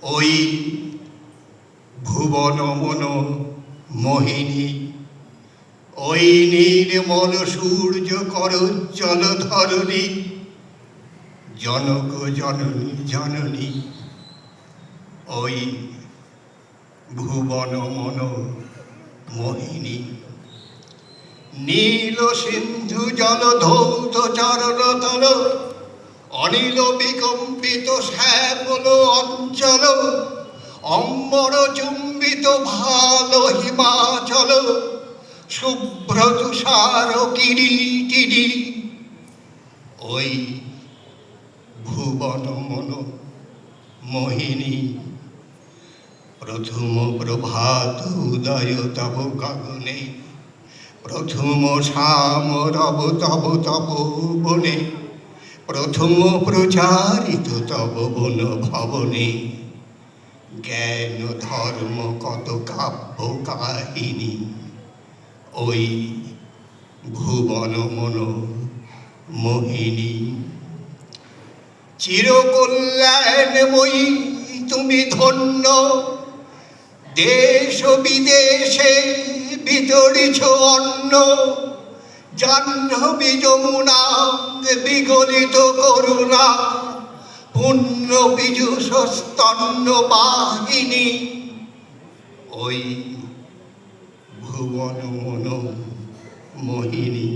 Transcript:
ওই ভুবন মন মোহিনী, ওই নির্মল সূর্য করোজ্জ্বল ধরণী, জনক জননী জননী, ওই ভুবন মন মোহিনী। নীল সিন্ধু জল ধৌত চরণতল, অনিল বিকম্পিত শ্যামল অঞ্চল, অম্বর চুম্বিত ভাল হিমাচল, শুভ্র তুষার কিরিটিরি, ওই ভুবন মন মোহিনী। প্রথম প্রভাত উদয় তব গগনে, প্রথম শ্যাম রব তব তব বনে, প্রথম প্রচারিত তব বন ভবনে। জ্ঞান ধর্ম কত কাব্য কাহিনী, ওই ভুবন মন মোহিনী। চিরকল্যাণময়ী তুমি ধন্য, দেশ বিদেশে বিতরিছ অন্ন, জাহ্নবী যমুনা বিগলিত করুণা, পুণ্য বীজুষ স্তন্য বাহিনী, ওই ভুবন মন মোহিনী।